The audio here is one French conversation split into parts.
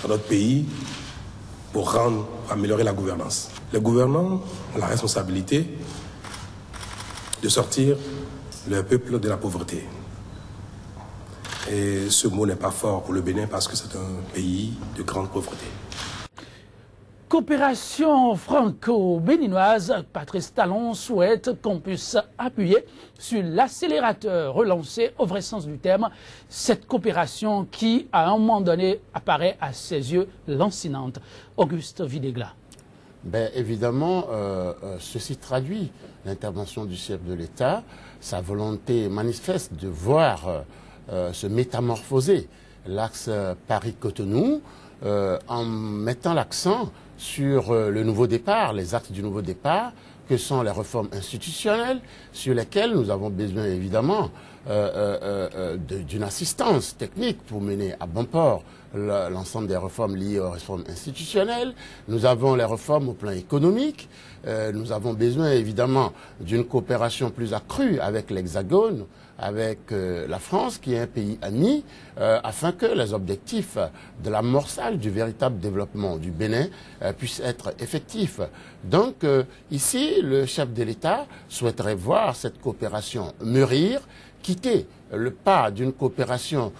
dans notre pays pour améliorer la gouvernance. Les gouvernants ont la responsabilité de sortir le peuple de la pauvreté. Et ce mot n'est pas fort pour le Bénin parce que c'est un pays de grande pauvreté. Coopération franco-béninoise, Patrice Talon souhaite qu'on puisse appuyer sur l'accélérateur relancé au vrai sens du terme, cette coopération qui, à un moment donné, apparaît à ses yeux lancinante. Auguste Videgla. Ben, évidemment, ceci traduit l'intervention du chef de l'État, sa volonté manifeste de voir se métamorphoser l'axe Paris-Cotonou en mettant l'accent sur le nouveau départ, les axes du nouveau départ, que sont les réformes institutionnelles, sur lesquelles nous avons besoin évidemment d'une assistance technique pour mener à bon port l'ensemble des réformes liées aux réformes institutionnelles. Nous avons les réformes au plan économique. Nous avons besoin évidemment d'une coopération plus accrue avec l'Hexagone, avec la France, qui est un pays ami, afin que les objectifs de l'amorçage du véritable développement du Bénin puissent être effectifs. Donc ici, le chef de l'État souhaiterait voir cette coopération mûrir, quitter le pas d'une coopération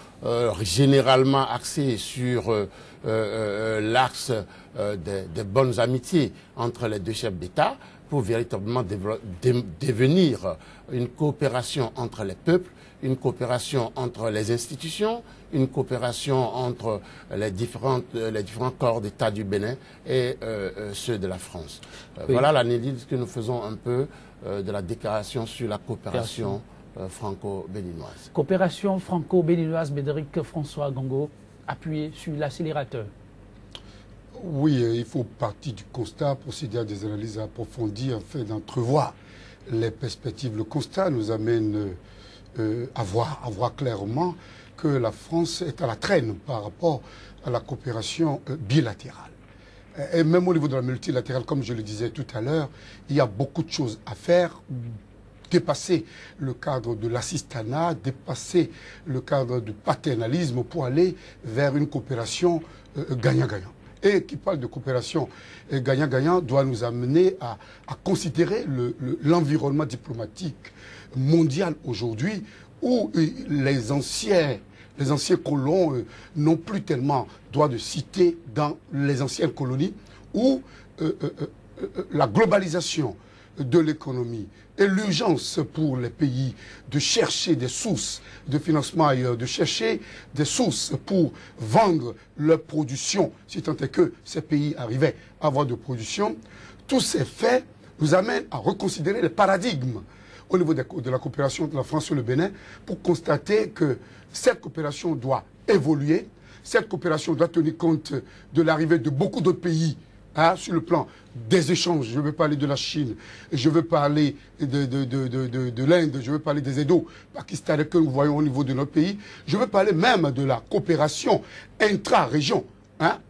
généralement axée sur l'axe des bonnes amitiés entre les deux chefs d'État pour véritablement devenir une coopération entre les peuples, une coopération entre les institutions, une coopération entre les différents corps d'État du Bénin et ceux de la France. Oui. Voilà l'analyse que nous faisons un peu de la déclaration sur la coopération franco-béninoise. Coopération franco-béninoise, Bédéric François Gongo, appuyé sur l'accélérateur. Oui, il faut partir du constat, procéder à des analyses approfondies afin d'entrevoir les perspectives. Le constat nous amène à voir clairement que la France est à la traîne par rapport à la coopération bilatérale. Et même au niveau de la multilatérale, comme je le disais tout à l'heure, il y a beaucoup de choses à faire, dépasser le cadre de l'assistanat, dépasser le cadre du paternalisme pour aller vers une coopération gagnant-gagnant. Et qui parle de coopération gagnant-gagnant doit nous amener à considérer l'environnement diplomatique mondial aujourd'hui où les anciens colons n'ont plus tellement droit de citer dans les anciennes colonies, où la globalisation de l'économie et l'urgence pour les pays de chercher des sources de financement ailleurs, de chercher des sources pour vendre leur production, si tant est que ces pays arrivaient à avoir de production, tous ces faits nous amènent à reconsidérer les paradigmes au niveau de la coopération de la France sur le Bénin pour constater que cette coopération doit évoluer, cette coopération doit tenir compte de l'arrivée de beaucoup d'autres pays sur le plan des échanges. Je veux parler de la Chine, je veux parler de l'Inde, je veux parler des Indo-Pakistanais que nous voyons au niveau de notre pays, je veux parler même de la coopération intra-région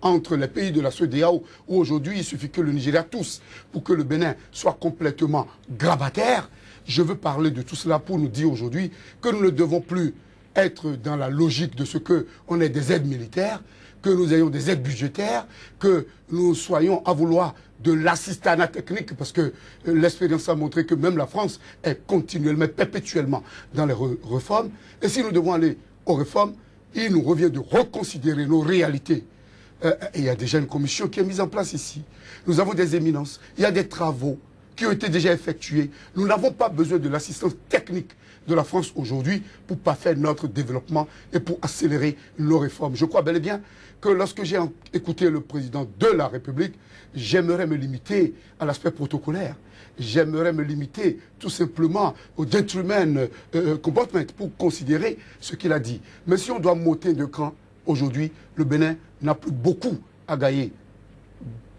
entre les pays de la CEDEAO, où aujourd'hui il suffit que le Nigeria tousse pour que le Bénin soit complètement grabataire. Je veux parler de tout cela pour nous dire aujourd'hui que nous ne devons plus être dans la logique de ce qu'on ait des aides militaires, que nous ayons des aides budgétaires, que nous soyons à vouloir de l'assistanat technique, parce que l'expérience a montré que même la France est continuellement, perpétuellement dans les réformes. Et si nous devons aller aux réformes, il nous revient de reconsidérer nos réalités. Il y a déjà une commission qui est mise en place ici. Nous avons des éminences, il y a des travaux qui ont été déjà effectués. Nous n'avons pas besoin de l'assistance technique de la France aujourd'hui pour parfaire notre développement et pour accélérer nos réformes. Je crois bel et bien que lorsque j'ai écouté le président de la République, j'aimerais me limiter à l'aspect protocolaire. J'aimerais me limiter tout simplement au gentleman comportment pour considérer ce qu'il a dit. Mais si on doit monter de camp, aujourd'hui, le Bénin n'a plus beaucoup à gagner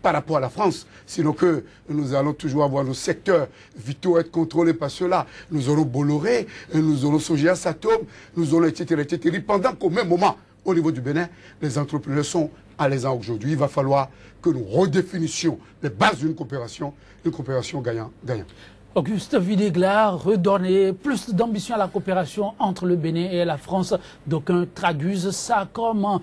par rapport à la France, sinon que nous allons toujours avoir nos secteurs vitaux être contrôlés par ceux-là. Nous aurons Bolloré, nous aurons Sogea Satom, nous aurons etc. Pendant qu'au même moment, au niveau du Bénin, les entrepreneurs sont à l'aise aujourd'hui. Il va falloir que nous redéfinissions les bases d'une coopération gagnant-gagnant. Auguste Videgla, redonner plus d'ambition à la coopération entre le Bénin et la France. D'aucuns traduisent ça comme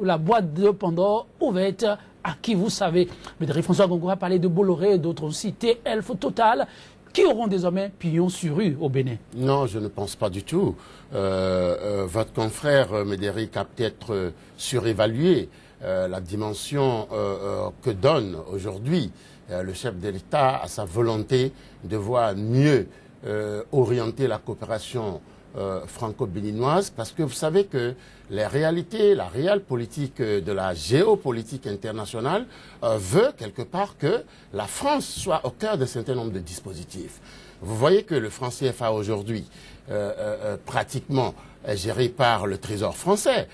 la boîte de Pandore ouverte à qui vous savez. Médéric François Gongo a parlé de Bolloré et d'autres ont cité Elf Total qui auront désormais pignon sur rue au Bénin. Non, je ne pense pas du tout. Votre confrère Médéric a peut-être surévalué la dimension que donne aujourd'hui le chef de l'État à sa volonté de voir mieux orienter la coopération franco-béninoise, parce que vous savez que les réalités, la réelle politique de la géopolitique internationale veut quelque part que la France soit au cœur d'un certain nombre de dispositifs. Vous voyez que le franc CFA aujourd'hui, pratiquement, est géré par le Trésor français.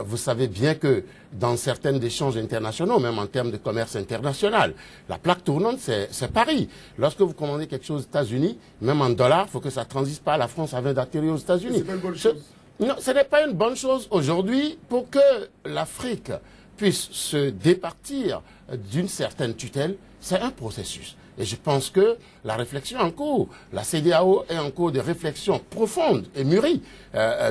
Vous savez bien que dans certains échanges internationaux, même en termes de commerce international, la plaque tournante, c'est Paris. Lorsque vous commandez quelque chose aux États-Unis, même en dollars, il faut que ça transite par la France avant d'atterrir aux États-Unis. C'est pas une bonne chose. Non, ce n'est pas une bonne chose aujourd'hui pour que l'Afrique puisse se départir d'une certaine tutelle. C'est un processus. Et je pense que la réflexion en cours, la CEDEAO est en cours de réflexion profonde et mûrie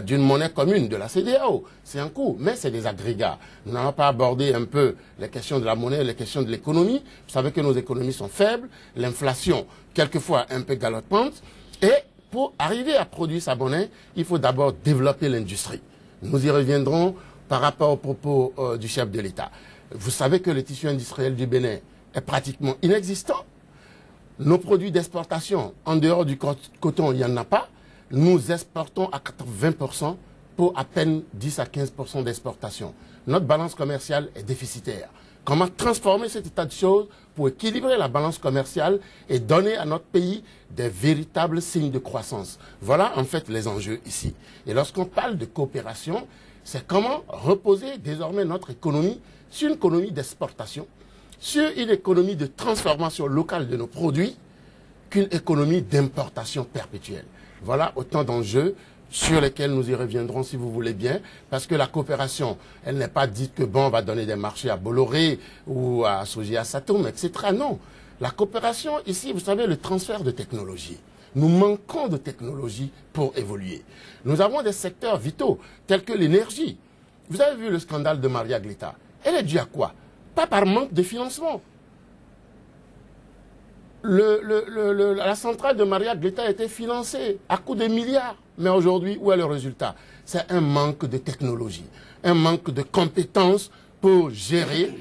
d'une monnaie commune de la CEDEAO. C'est en cours, mais c'est des agrégats. Nous n'allons pas aborder un peu les questions de la monnaie, les questions de l'économie. Vous savez que nos économies sont faibles, l'inflation quelquefois un peu galopante. Et pour arriver à produire sa monnaie, il faut d'abord développer l'industrie. Nous y reviendrons par rapport aux propos du chef de l'État. Vous savez que le tissu industriel du Bénin est pratiquement inexistant. Nos produits d'exportation, en dehors du coton, il n'y en a pas. Nous exportons à 80% pour à peine 10 à 15% d'exportation. Notre balance commerciale est déficitaire. Comment transformer cet état de choses pour équilibrer la balance commerciale et donner à notre pays des véritables signes de croissance? Voilà en fait les enjeux ici. Et lorsqu'on parle de coopération, c'est comment reposer désormais notre économie sur une économie d'exportation, sur une économie de transformation locale de nos produits, qu'une économie d'importation perpétuelle. Voilà autant d'enjeux sur lesquels nous y reviendrons si vous voulez bien, parce que la coopération, elle n'est pas dite que bon, on va donner des marchés à Bolloré ou à Sogia Satoum, etc. Non. La coopération, ici, vous savez, le transfert de technologie. Nous manquons de technologie pour évoluer. Nous avons des secteurs vitaux, tels que l'énergie. Vous avez vu le scandale de Maria Glita. Elle est due à quoi? Pas par manque de financement. La centrale de Maria Glita a été financée à coups de milliards. Mais aujourd'hui, où est le résultat? C'est un manque de technologie, un manque de compétences pour gérer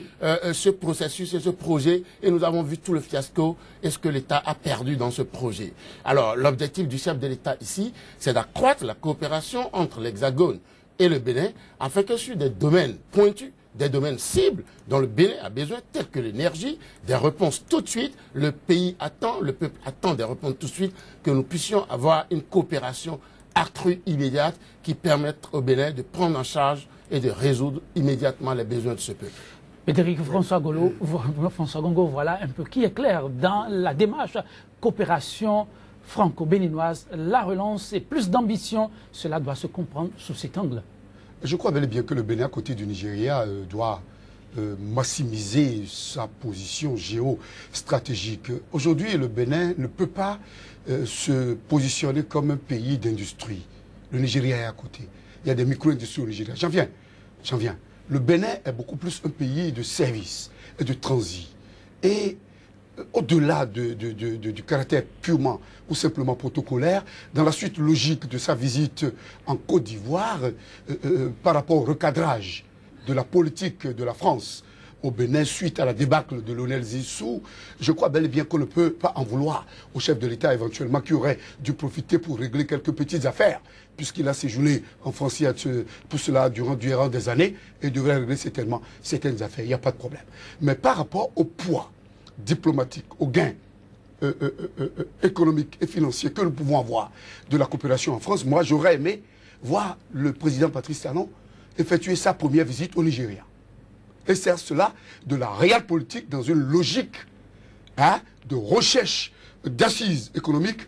ce processus et ce projet. Et nous avons vu tout le fiasco et ce que l'État a perdu dans ce projet. Alors, l'objectif du chef de l'État ici, c'est d'accroître la coopération entre l'Hexagone et le Bénin, afin que sur des domaines pointus, des domaines cibles dont le Bénin a besoin, tels que l'énergie, des réponses tout de suite. Le pays attend, le peuple attend des réponses tout de suite, que nous puissions avoir une coopération accrue, immédiate, qui permette au Bénin de prendre en charge et de résoudre immédiatement les besoins de ce peuple. Médéric François Gongo, voilà un peu qui est clair dans la démarche coopération franco-béninoise, la relance et plus d'ambition, cela doit se comprendre sous cet angle. Je crois bel et bien que le Bénin, à côté du Nigeria, doit maximiser sa position géostratégique. Aujourd'hui, le Bénin ne peut pas se positionner comme un pays d'industrie. Le Nigeria est à côté. Il y a des micro-industries au Nigeria. J'en viens. Le Bénin est beaucoup plus un pays de services et de transit. Et au-delà du caractère purement ou simplement protocolaire, dans la suite logique de sa visite en Côte d'Ivoire, par rapport au recadrage de la politique de la France au Bénin suite à la débâcle de Lionel Zissou, je crois bel et bien qu'on ne peut pas en vouloir au chef de l'État éventuellement qui aurait dû profiter pour régler quelques petites affaires, puisqu'il a séjourné en France pour cela durant des années et devrait régler certainement certaines affaires. Il n'y a pas de problème. Mais par rapport au poids diplomatique, aux gains économiques et financiers que nous pouvons avoir de la coopération en France, moi j'aurais aimé voir le président Patrice Talon effectuer sa première visite au Nigeria. Et c'est cela de la réelle politique dans une logique de recherche d'assises économiques,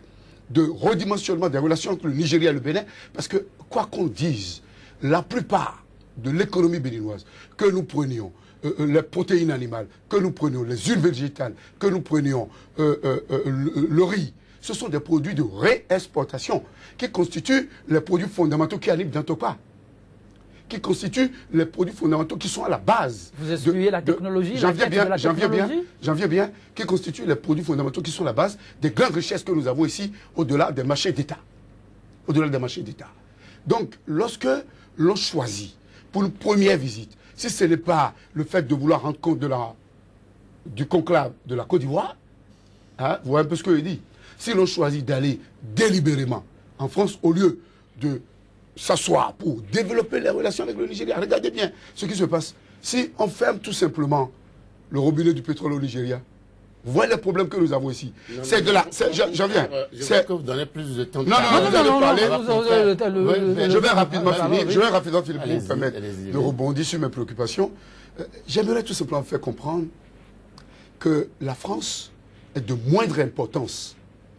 de redimensionnement des relations entre le Nigeria et le Bénin, parce que quoi qu'on dise, la plupart de l'économie béninoise, que nous prenions les protéines animales, que nous prenions les huiles végétales, que nous prenions le riz, ce sont des produits de réexportation qui constituent les produits fondamentaux qui animent Dantopa, qui constituent les produits fondamentaux qui sont à la base. Vous excluez la technologie, j'en viens bien, qui constituent les produits fondamentaux qui sont à la base des grandes richesses que nous avons ici, au-delà des marchés d'État. Au-delà des marchés d'État. Donc, lorsque l'on choisit pour une première visite, si ce n'est pas le fait de vouloir rendre compte du conclave de la Côte d'Ivoire, hein, vous voyez un peu ce que je dis. Si l'on choisit d'aller délibérément en France au lieu de s'asseoir pour développer les relations avec le Nigeria, regardez bien ce qui se passe. Si on ferme tout simplement le robinet du pétrole au Nigeria, vous voyez les problèmes que nous avons ici. C'est de la... J'en viens. Je veux que vous donnez plus de temps. Non, je vais rapidement finir pour vous permettre de rebondir sur mes préoccupations. J'aimerais tout simplement faire comprendre que la France est de moindre importance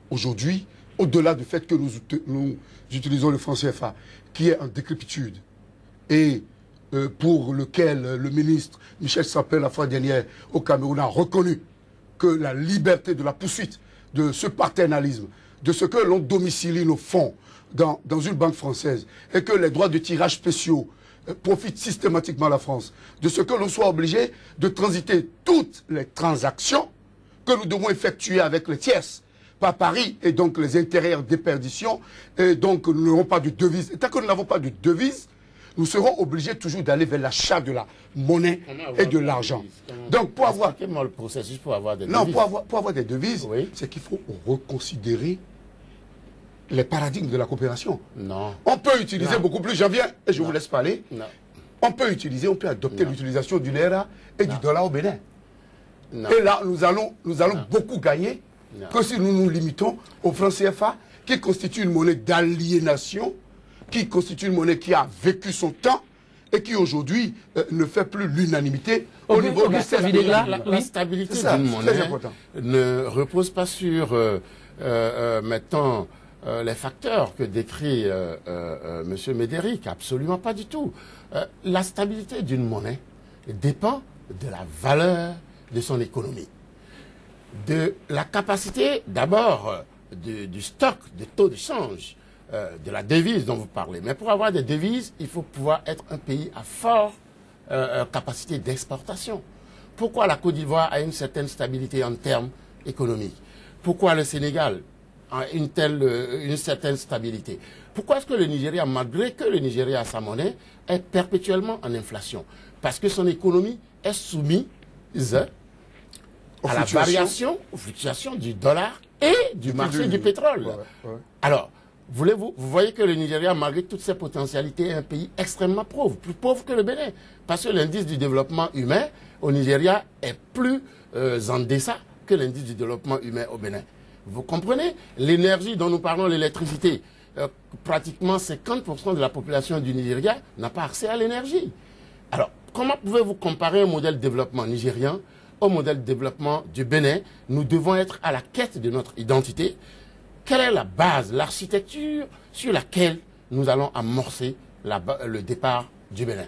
aujourd'hui, au-delà du fait que nous utilisons le franc CFA, qui est en décrépitude, et pour lequel le ministre Michel Sapin, la fois dernière au Cameroun, a reconnu que la liberté de la poursuite de ce paternalisme, de ce que l'on domicilie nos fonds dans une banque française, et que les droits de tirage spéciaux profitent systématiquement à la France, de ce que l'on soit obligé de transiter toutes les transactions que nous devons effectuer avec les tierces par Paris, et donc les intérêts en déperdition, et donc nous n'aurons pas de devise. Et tant que nous n'avons pas de devise, nous serons obligés toujours d'aller vers l'achat de la monnaie et de l'argent. Donc pour avoir... le processus pour avoir des devises. Non, pour avoir des devises, oui, c'est qu'il faut reconsidérer les paradigmes de la coopération. Non. On peut utiliser beaucoup plus, j'en viens et je vous laisse parler. Non. On peut adopter l'utilisation du naira et du dollar au Bénin. Non. Et là, nous allons beaucoup gagner que si nous nous limitons au franc CFA, qui constitue une monnaie d'aliénation, qui constitue une monnaie qui a vécu son temps et qui aujourd'hui ne fait plus l'unanimité au niveau de cette monnaie. La stabilité d'une monnaie ne repose pas sur maintenant les facteurs que décrit M. Médéric, absolument pas du tout. La stabilité d'une monnaie dépend de la valeur de son économie, de la capacité d'abord du stock, des taux de change, de la devise dont vous parlez. Mais pour avoir des devises, il faut pouvoir être un pays à forte capacité d'exportation. Pourquoi la Côte d'Ivoire a une certaine stabilité en termes économiques? Pourquoi le Sénégal a une certaine stabilité? Pourquoi est-ce que le Nigeria, malgré que le Nigeria a sa monnaie, est perpétuellement en inflation? Parce que son économie est soumise à la variation, aux fluctuations du dollar et du marché du pétrole. Alors, vous voyez que le Nigeria, malgré toutes ses potentialités, est un pays extrêmement pauvre, plus pauvre que le Bénin. Parce que l'indice du développement humain au Nigeria est plus en deçà que l'indice du développement humain au Bénin. Vous comprenez? L'énergie dont nous parlons, l'électricité, pratiquement 50% de la population du Nigeria n'a pas accès à l'énergie. Alors, comment pouvez-vous comparer un modèle de développement nigérien au modèle de développement du Bénin? Nous devons être à la quête de notre identité. Quelle est la base, l'architecture sur laquelle nous allons amorcer le départ du Bénin?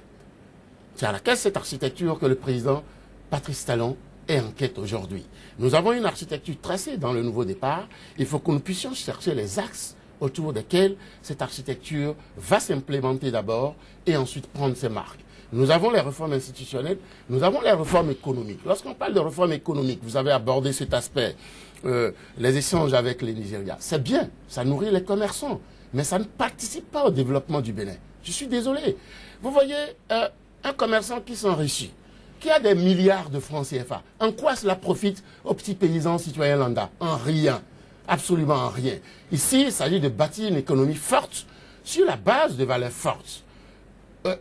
C'est à laquelle cette architecture que le président Patrice Talon est en quête aujourd'hui. Nous avons une architecture tracée dans le nouveau départ. Il faut que nous puissions chercher les axes autour desquels cette architecture va s'implémenter d'abord et ensuite prendre ses marques. Nous avons les réformes institutionnelles, nous avons les réformes économiques. Lorsqu'on parle de réformes économiques, vous avez abordé cet aspect, les échanges avec les Nigérias. C'est bien, ça nourrit les commerçants, mais ça ne participe pas au développement du Bénin. Je suis désolé. Vous voyez, un commerçant qui s'enrichit, qui a des milliards de francs CFA, en quoi cela profite aux petits paysans citoyens lambda? En rien, absolument en rien. Ici, il s'agit de bâtir une économie forte sur la base de valeurs fortes.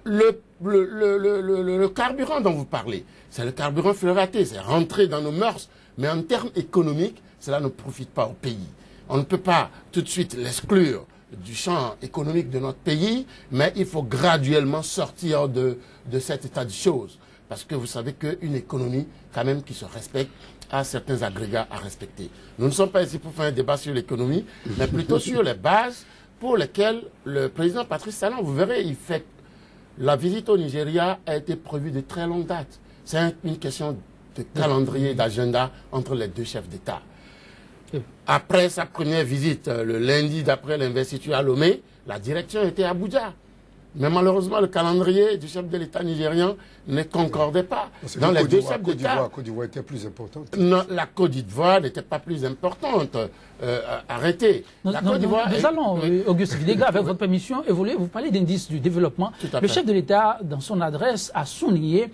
Le carburant dont vous parlez, c'est le carburant fleuvaté, c'est rentré dans nos mœurs, mais en termes économiques, cela ne profite pas au pays. On ne peut pas tout de suite l'exclure du champ économique de notre pays, mais il faut graduellement sortir de cet état de choses. Parce que vous savez qu'une économie, quand même, qui se respecte, a certains agrégats à respecter. Nous ne sommes pas ici pour faire un débat sur l'économie, mais plutôt sur les bases pour lesquelles le président Patrice Talon, vous verrez, il fait La visite au Nigeria a été prévue de très longue date. C'est une question de calendrier, d'agenda entre les deux chefs d'État. Après sa première visite, le lundi d'après l'investiture à Lomé, la direction était à Abuja. Mais malheureusement, le calendrier du chef de l'État nigérian ne concordait pas. Dans les deux chefs d'État, la Côte d'Ivoire était plus importante. Non, la Côte d'Ivoire n'était pas plus importante. Arrêtez. Nous allons, Auguste Videga, avec votre permission, évoluer. Vous parlez d'indice du développement. Le chef de l'État, dans son adresse, a souligné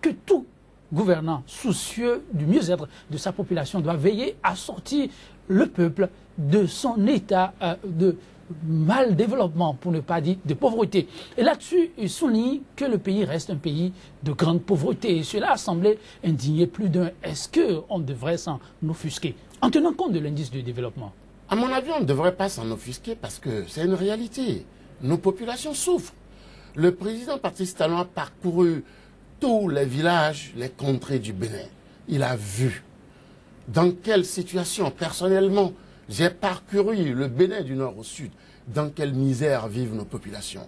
que tout gouvernant soucieux du mieux-être de sa population doit veiller à sortir le peuple de son état de mal développement, pour ne pas dire de pauvreté. Et là-dessus, il souligne que le pays reste un pays de grande pauvreté. Et cela a semblé indigner plus d'un. Est-ce qu'on devrait s'en offusquer, en tenant compte de l'indice du développement? À mon avis, on ne devrait pas s'en offusquer parce que c'est une réalité. Nos populations souffrent. Le président Patrice Talon a parcouru tous les villages, les contrées du Bénin. Il a vu dans quelle situation, personnellement, j'ai parcouru le Bénin du nord au sud. Dans quelle misère vivent nos populations.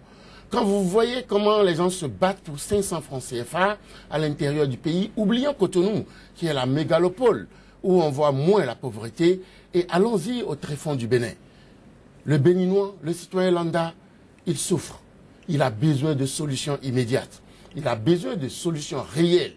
Quand vous voyez comment les gens se battent pour 500 francs CFA à l'intérieur du pays, oublions Cotonou, qui est la mégalopole, où on voit moins la pauvreté, et allons-y au tréfonds du Bénin. Le Béninois, le citoyen lambda, il souffre. Il a besoin de solutions immédiates. Il a besoin de solutions réelles.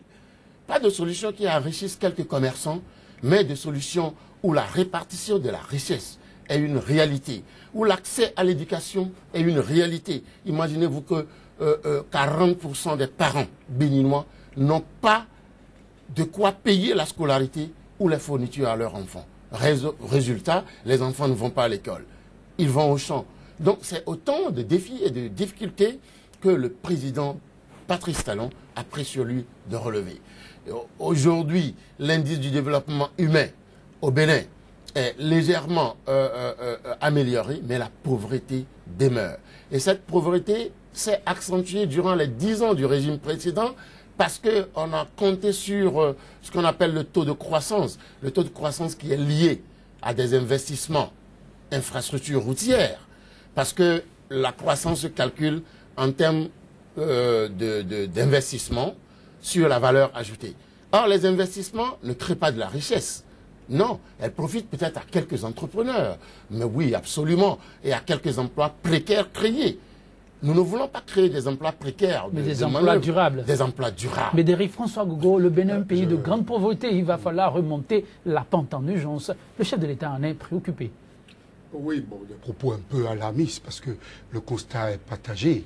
Pas de solutions qui enrichissent quelques commerçants, mais de solutions où la répartition de la richesse est une réalité, où l'accès à l'éducation est une réalité. Imaginez-vous que 40% des parents béninois n'ont pas de quoi payer la scolarité ou les fournitures à leurs enfants. Résultat, les enfants ne vont pas à l'école. Ils vont au champ. Donc c'est autant de défis et de difficultés que le président Patrice Talon a pris sur lui de relever. Aujourd'hui, l'indice du développement humain au Bénin est légèrement amélioré, mais la pauvreté demeure. Et cette pauvreté s'est accentuée durant les 10 ans du régime précédent parce qu'on a compté sur ce qu'on appelle le taux de croissance. Le taux de croissance qui est lié à des investissements, infrastructures routières. Parce que la croissance se calcule en termes d'investissement sur la valeur ajoutée. Or, les investissements ne créent pas de la richesse. Non, elles profitent peut-être à quelques entrepreneurs. Mais oui, absolument. Et à quelques emplois précaires créés. Nous ne voulons pas créer des emplois précaires. Mais des emplois durables. Des emplois durables. Mais Derrick François Gogo, le Bénin, un pays de grande pauvreté, il va falloir remonter la pente en urgence. Le chef de l'État en est préoccupé. Oui, bon, des propos un peu alarmistes parce que le constat est partagé.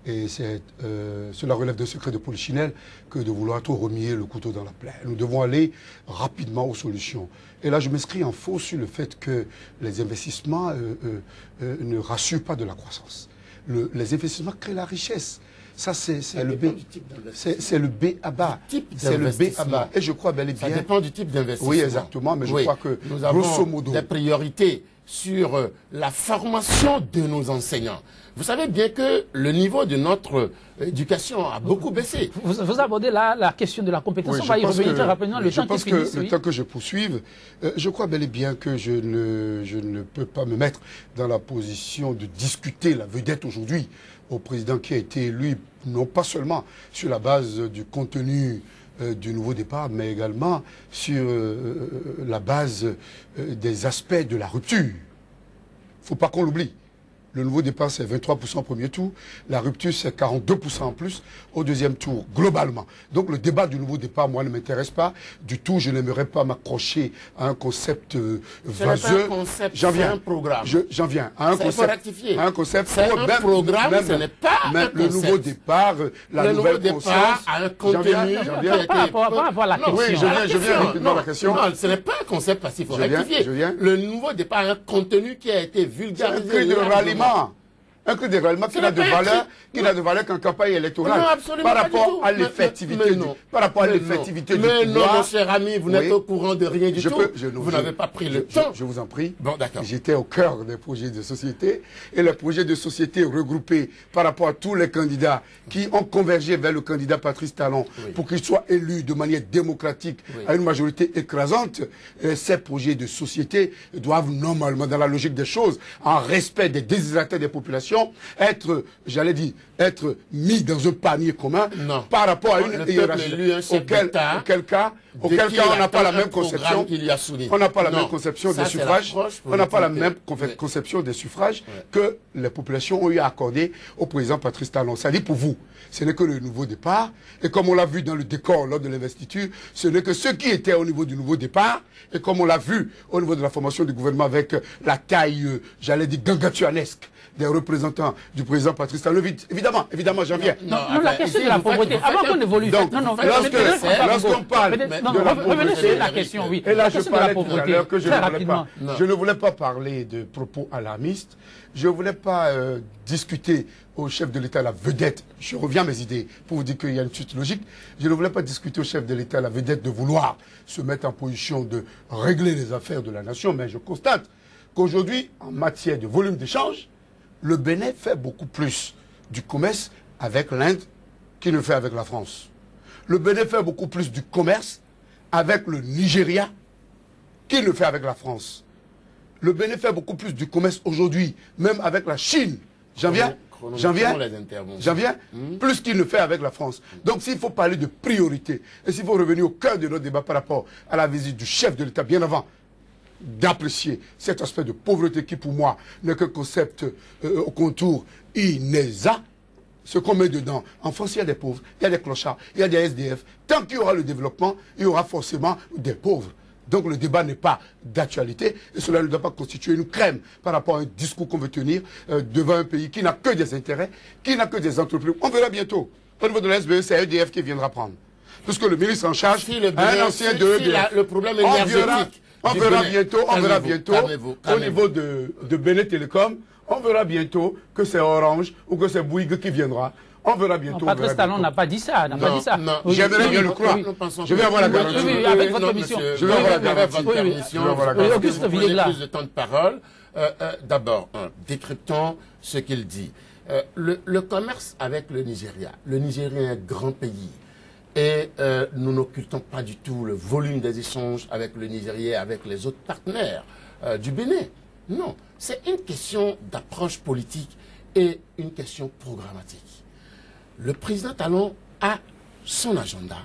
Et cela relève d'un secret de polichinelle que de vouloir trop remuer le couteau dans la plaie. Nous devons aller rapidement aux solutions. Et là, je m'inscris en faux sur le fait que les investissements ne rassurent pas de la croissance. Les investissements créent la richesse. Ça, c'est le B. C'est le B à bas. C'est le B à bas. Et je crois bel et bien. Ça dépend du type d'investissement. Oui, exactement. Mais je crois que, nous avons des priorités sur la formation de nos enseignants. Vous savez bien que le niveau de notre éducation a beaucoup baissé. Vous abordez là la question de la compétence. Oui, on va y revenir très rapidement. Le temps qui finisse, le temps que je poursuive, je crois bel et bien que je ne peux pas me mettre dans la position de discuter la vedette aujourd'hui au président qui a été élu, non pas seulement sur la base du contenu du nouveau départ, mais également sur la base des aspects de la rupture. Il ne faut pas qu'on l'oublie. Le nouveau départ, c'est 23% au premier tour. La rupture, c'est 42% en plus au deuxième tour, globalement. Donc le débat du nouveau départ, moi, ne m'intéresse pas du tout. Je n'aimerais pas m'accrocher à un concept vaseux. J'en viens. Un programme. J'en viens. À un concept. Rectifier. Un concept. C'est un programme, ce n'est pas un le nouveau départ, la nouvelle conscience. A un contenu. J'en viens. Par rapport à la question. Oui, je viens rapidement à la question. Non, ce n'est pas un concept parce qu'il faut rectifier. Le nouveau départ a un contenu qui a été vulgarisé. Un cri de ralliement qui n'a de valeur qu'en campagne électorale. Non, absolument par rapport à l'effectivité par rapport à l'effectivité du pouvoir. Mais non, mon cher ami, vous n'êtes au courant de rien du tout. Vous n'avez pas pris le temps. Je vous en prie. Bon, d'accord. J'étais au cœur des projets de société. Et les projets de société regroupés par rapport à tous les candidats qui ont convergé vers le candidat Patrice Talon pour qu'il soit élu de manière démocratique à une majorité écrasante, ces projets de société doivent normalement, dans la logique des choses, en respect des désirataires des populations, populations être, j'allais dire, être mis dans un panier commun par rapport à une hiérarchie. Auquel cas, on n'a pas la même conception. On n'a pas la même conception des suffrages. On n'a pas la même conception des suffrages que les populations ont eu à accorder au président Patrice Talon. C'est-à-dire pour vous, ce n'est que le nouveau départ. Et comme on l'a vu dans le décor lors de l'investiture, ce n'est que ceux qui étaient au niveau du nouveau départ. Et comme on l'a vu au niveau de la formation du gouvernement avec la taille, j'allais dire, gangatuanesque des représentants du président Patrice Talon. Évidemment, j'en viens. Non, la question de la pauvreté, avant qu'on évolue. Lorsqu'on parle de la pauvreté, la question, oui. Et là, je parlais tout à l'heure que je ne voulais pas parler de propos alarmistes. Je ne voulais pas discuter au chef de l'État la vedette. Je reviens à mes idées pour vous dire qu'il y a une suite logique. Je ne voulais pas discuter au chef de l'État la vedette de vouloir se mettre en position de régler les affaires de la nation. Mais je constate qu'aujourd'hui, en matière de volume d'échange, le Bénin fait beaucoup plus du commerce avec l'Inde qu'il ne fait avec la France. Le Bénin fait beaucoup plus du commerce avec le Nigeria qu'il ne fait avec la France. Le Bénin fait beaucoup plus du commerce aujourd'hui, même avec la Chine. J'en viens, plus qu'il ne fait avec la France. Donc s'il faut parler de priorité, et s'il faut revenir au cœur de notre débat par rapport à la visite du chef de l'État, bien avant d'apprécier cet aspect de pauvreté qui, pour moi, n'est qu'un concept au contour INESA, ce qu'on met dedans. En France, il y a des pauvres, il y a des clochards, il y a des SDF. Tant qu'il y aura le développement, il y aura forcément des pauvres. Donc le débat n'est pas d'actualité et cela ne doit pas constituer une crème par rapport à un discours qu'on veut tenir devant un pays qui n'a que des intérêts, qui n'a que des entreprises. On verra bientôt. Au niveau de la SBE, c'est EDF qui viendra prendre. Puisque le ministre en charge, un ancien de EDF. Le problème énergétique. On verra bientôt au niveau de Bénin Télécom, on verra bientôt que c'est Orange ou que c'est Bouygues qui viendra. On verra bientôt. Patrice Talon n'a pas dit ça. J'aimerais bien le croire. Je vais avoir la garantie. Oui, avec votre mission. Je vais avoir la garantie. Auguste Villegla. Plus de temps de parole. D'abord, décryptons ce qu'il dit. Le commerce avec le Nigeria. Le Nigeria est un grand pays. Et nous n'occultons pas du tout le volume des échanges avec le Nigeria et avec les autres partenaires du Bénin. Non, c'est une question d'approche politique et une question programmatique. Le président Talon a son agenda.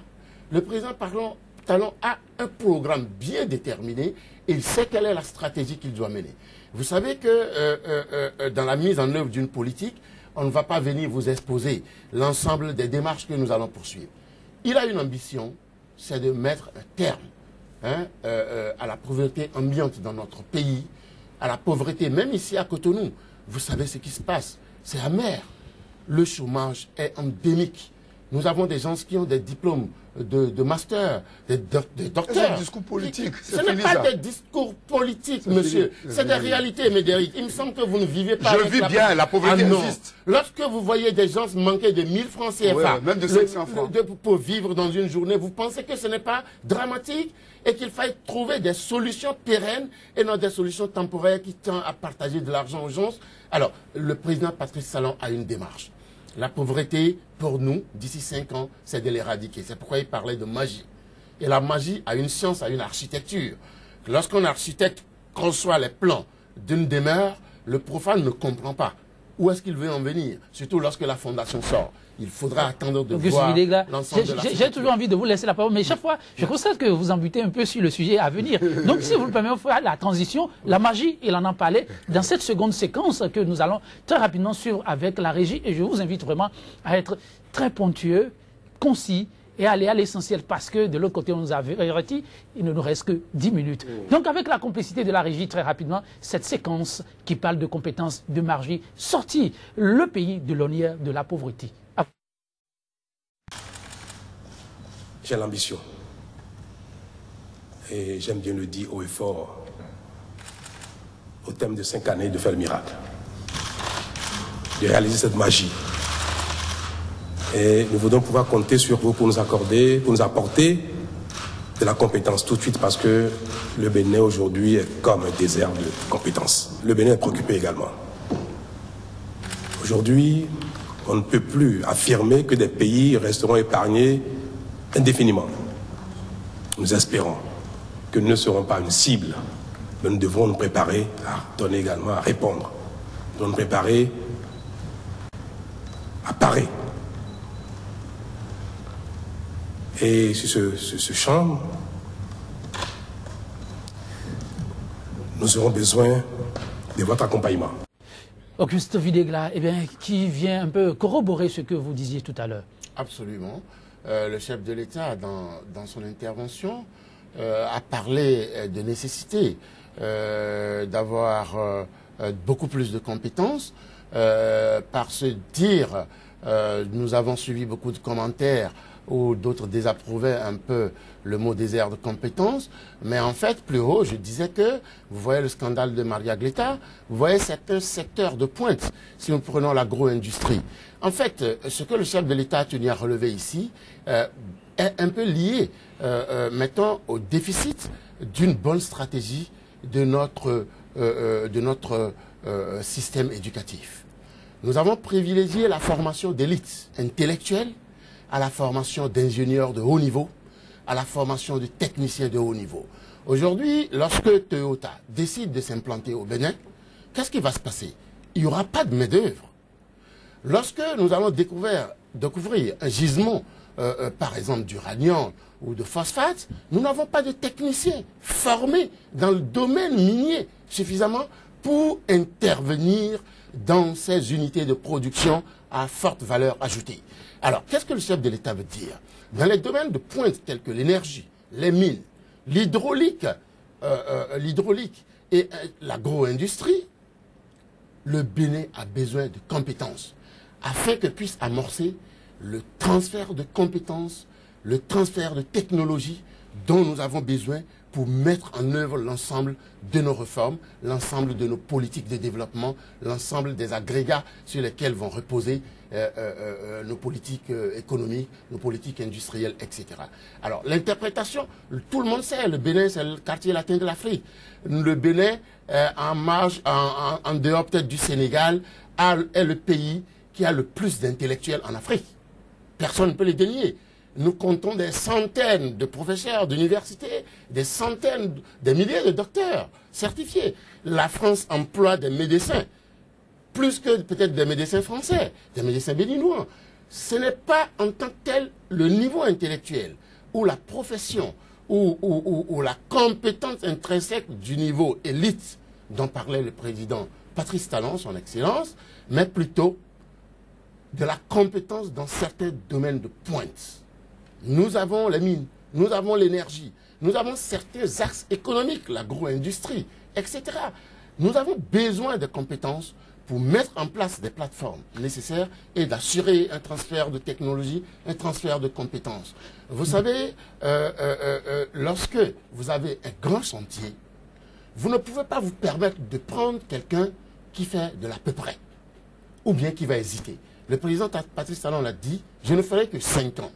Le président Talon a un programme bien déterminé et il sait quelle est la stratégie qu'il doit mener. Vous savez que dans la mise en œuvre d'une politique, on ne va pas venir vous exposer l'ensemble des démarches que nous allons poursuivre. Il a une ambition, c'est de mettre un terme à la pauvreté ambiante dans notre pays, à la pauvreté, même ici à Cotonou. Vous savez ce qui se passe, c'est amer. Le chômage est endémique. Nous avons des gens qui ont des diplômes de master, des docteurs. C'est un discours politique. Ce n'est pas des discours politiques, monsieur. C'est des réalités, Médéric. Il me semble que vous ne vivez pas avec la... Je vis bien, la pauvreté existe. Lorsque vous voyez des gens manquer de 1000 francs CFA, même de 500 francs. Pour vivre dans une journée, vous pensez que ce n'est pas dramatique et qu'il faille trouver des solutions pérennes et non des solutions temporaires qui tendent à partager de l'argent aux gens. Alors, le président Patrice Talon a une démarche. La pauvreté, pour nous, d'ici 5 ans, c'est de l'éradiquer. C'est pourquoi il parlait de magie. Et la magie a une science, a une architecture. Lorsqu'un architecte conçoit les plans d'une demeure, le profane ne comprend pas. Où est-ce qu'il veut en venir? Surtout lorsque la fondation sort. Il faudra attendre de voir l'ensemble de la J'ai toujours envie de vous laisser la parole, mais chaque fois, je constate que vous en butez un peu sur le sujet à venir. Donc, si vous le permettez, on fera la transition, la magie, il en a parlé dans cette seconde séquence que nous allons très rapidement suivre avec la régie. Et je vous invite vraiment à être très ponctueux, concis, et aller à l'essentiel parce que de l'autre côté, on nous a averti, il ne nous reste que 10 minutes. Donc avec la complicité de la régie, très rapidement, cette séquence qui parle de compétences de Margie, sortie le pays de l'honneur de la pauvreté. J'ai l'ambition, et j'aime bien le dire haut et fort, au terme de 5 années, de faire le miracle, de réaliser cette magie. Et nous voudrons pouvoir compter sur vous pour nous accorder, pour nous apporter de la compétence tout de suite parce que le Bénin aujourd'hui est comme un désert de compétences. Le Bénin est préoccupé également. Aujourd'hui, on ne peut plus affirmer que des pays resteront épargnés indéfiniment. Nous espérons que nous ne serons pas une cible, mais nous devrons nous préparer à donner également, à répondre. Nous devons nous préparer apparaît. Et sur ce champ, nous aurons besoin de votre accompagnement. Auguste Videgla, qui vient un peu corroborer ce que vous disiez tout à l'heure. Absolument. Le chef de l'État, dans son intervention, a parlé de nécessité d'avoir beaucoup plus de compétences. Par se dire, nous avons suivi beaucoup de commentaires où d'autres désapprouvaient un peu le mot désert de compétences. Mais en fait, plus haut, je disais que, vous voyez le scandale de Maria Gleta, vous voyez certains secteurs de pointe, si nous prenons l'agro-industrie. En fait, ce que le chef de l'État a tenu à relever ici est un peu lié, mettons, au déficit d'une bonne stratégie de notre système éducatif. Nous avons privilégié la formation d'élites intellectuelles à la formation d'ingénieurs de haut niveau, à la formation de techniciens de haut niveau. Aujourd'hui, lorsque Toyota décide de s'implanter au Bénin, qu'est-ce qui va se passer? Il n'y aura pas de main-d'œuvre. Lorsque nous allons découvrir un gisement, par exemple d'uranium ou de phosphate, nous n'avons pas de techniciens formés dans le domaine minier suffisamment pour intervenir dans ces unités de production à forte valeur ajoutée. Alors, qu'est-ce que le chef de l'État veut dire? Dans les domaines de pointe tels que l'énergie, les mines, l'hydraulique et l'agro-industrie, le Bénin a besoin de compétences afin que puisse amorcer le transfert de compétences, le transfert de technologies dont nous avons besoin pour mettre en œuvre l'ensemble de nos réformes, l'ensemble de nos politiques de développement, l'ensemble des agrégats sur lesquels vont reposer nos politiques économiques, nos politiques industrielles, etc. Alors, l'interprétation, tout le monde sait, le Bénin, c'est le quartier latin de l'Afrique. Le Bénin, en dehors peut-être du Sénégal, est le pays qui a le plus d'intellectuels en Afrique. Personne ne peut les dénier. Nous comptons des centaines de professeurs d'université, des centaines, des milliers de docteurs certifiés. La France emploie des médecins, plus que peut-être des médecins français, des médecins béninois. Ce n'est pas en tant que tel le niveau intellectuel ou la profession ou la compétence intrinsèque du niveau élite dont parlait le président Patrice Talon, son excellence, mais plutôt de la compétence dans certains domaines de pointe. Nous avons les mines, nous avons l'énergie, nous avons certains axes économiques, l'agro-industrie, etc. Nous avons besoin de compétences pour mettre en place des plateformes nécessaires et d'assurer un transfert de technologie, un transfert de compétences. Vous savez, lorsque vous avez un grand chantier, vous ne pouvez pas vous permettre de prendre quelqu'un qui fait de l'à peu près, ou bien qui va hésiter. Le président Patrice Talon l'a dit, je ne ferai que 5 ans.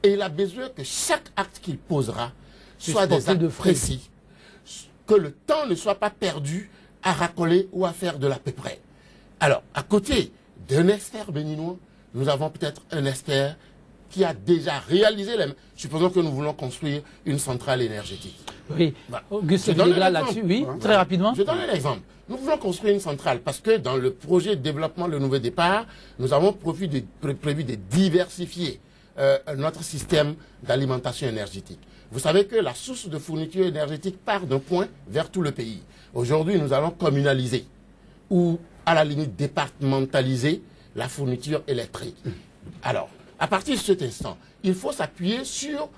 Et il a besoin que chaque acte qu'il posera soit des actes précis, que le temps ne soit pas perdu à racoler ou à faire de l'à peu près. Alors, à côté d'un expert béninois, nous avons peut-être un expert qui a déjà réalisé, supposons que nous voulons construire une centrale énergétique. Oui, voilà. Auguste Videgla là-dessus, oui, très rapidement. Je donne un exemple. Nous voulons construire une centrale parce que dans le projet de développement Le Nouveau Départ, nous avons prévu de diversifier notre système d'alimentation énergétique. Vous savez que la source de fourniture énergétique part d'un point vers tout le pays. Aujourd'hui, nous allons communaliser ou à la limite départementaliser la fourniture électrique. Alors, à partir de cet instant, il faut s'appuyer sur...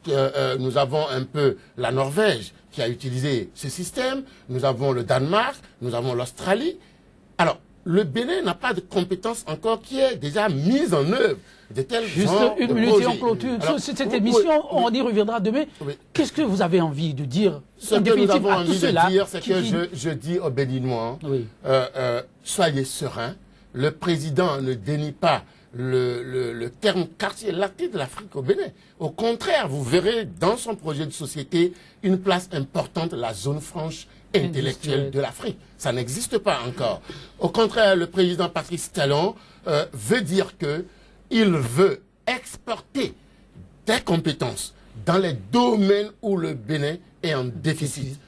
nous avons un peu la Norvège qui a utilisé ce système, nous avons le Danemark, nous avons l'Australie. Alors, le Bénin n'a pas de compétence encore qui est déjà mise en œuvre de tels Juste genre une de minute projets. et on clôture Alors, cette émission, on y reviendra demain. Oui. Qu'est-ce que vous avez envie de dire Ce en que nous définitive avons à tout envie cela de dire, c'est qui- que je dis aux Béninois, Oui. soyez sereins. Le président ne dénie pas le terme quartier latin de l'Afrique au Bénin. Au contraire, vous verrez dans son projet de société une place importante, la zone franche intellectuelle de l'Afrique. Ça n'existe pas encore. Au contraire, le président Patrice Talon veut dire que il veut exporter des compétences dans les domaines où le Bénin est en déficit,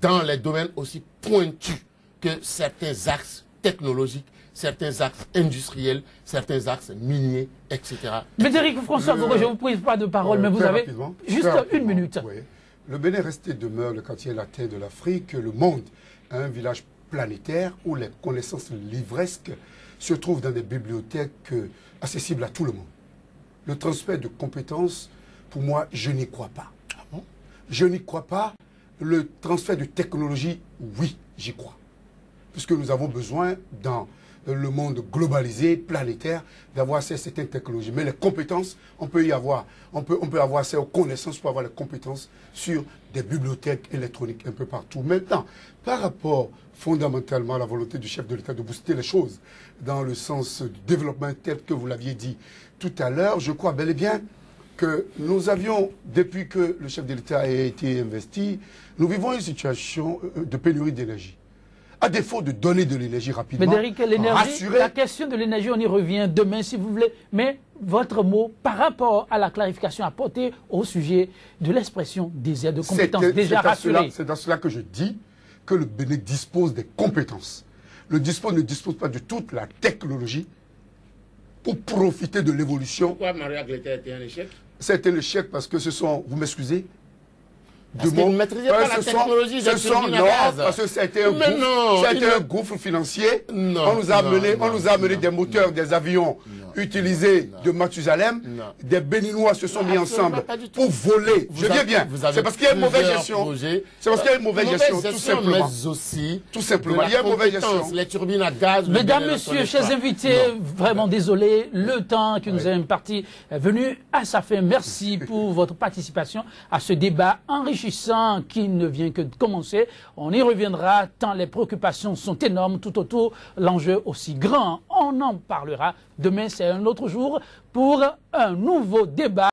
dans les domaines aussi pointus que certains axes technologiques, certains axes industriels, certains axes miniers, etc. Médéric François Gogo, je ne vous prise pas de parole, mais vous avez juste une minute. Oui. Le Bénin reste et demeure le quartier latin de l'Afrique, le monde, un village planétaire où les connaissances livresques se trouvent dans des bibliothèques accessibles à tout le monde. Le transfert de compétences, pour moi, je n'y crois pas. Ah bon? Je n'y crois pas. Le transfert de technologie, oui, j'y crois. Puisque nous avons besoin, dans le monde globalisé, planétaire, d'avoir accès à certaines technologies. Mais les compétences, on peut y avoir. On peut avoir accès aux connaissances pour avoir les compétences sur des bibliothèques électroniques un peu partout. Maintenant, par rapport fondamentalement à la volonté du chef de l'État de booster les choses dans le sens du développement tel que vous l'aviez dit tout à l'heure, je crois bel et bien que nous avions, depuis que le chef de l'État a été investi, nous vivons une situation de pénurie d'énergie. À défaut de donner de l'énergie rapidement, Médéric, la question de l'énergie, on y revient demain si vous voulez, mais votre mot par rapport à la clarification apportée au sujet de l'expression désir de compétences déjà rassurée. C'est dans cela que je dis que le Bénin dispose des compétences. Le ne dispose pas de toute la technologie pour profiter de l'évolution. Pourquoi Maria Gleta était un échec? C'est un échec parce que ce sont, vous m'excusez, parce qu'ils ne maîtrisaient pas la technologie des turbines à gaz. Non, parce que c'était un gouffre financier. Non, on nous a amené des moteurs, des avions utilisés de Mathusalem. Des Béninois se sont mis ensemble pour voler. Je dis bien, c'est parce qu'il y a une mauvaise gestion. C'est parce qu'il y a une mauvaise gestion, tout simplement. Mais aussi, tout simplement, il y a une mauvaise gestion. Les turbines à gaz. Mesdames, messieurs, chers invités, vraiment désolé, le temps qui nous est imparti est venu à sa fin. Merci pour votre participation à ce débat enrichissant qui ne vient que de commencer. On y reviendra tant les préoccupations sont énormes tout autour, l'enjeu aussi grand. On en parlera. Demain, c'est un autre jour pour un nouveau débat.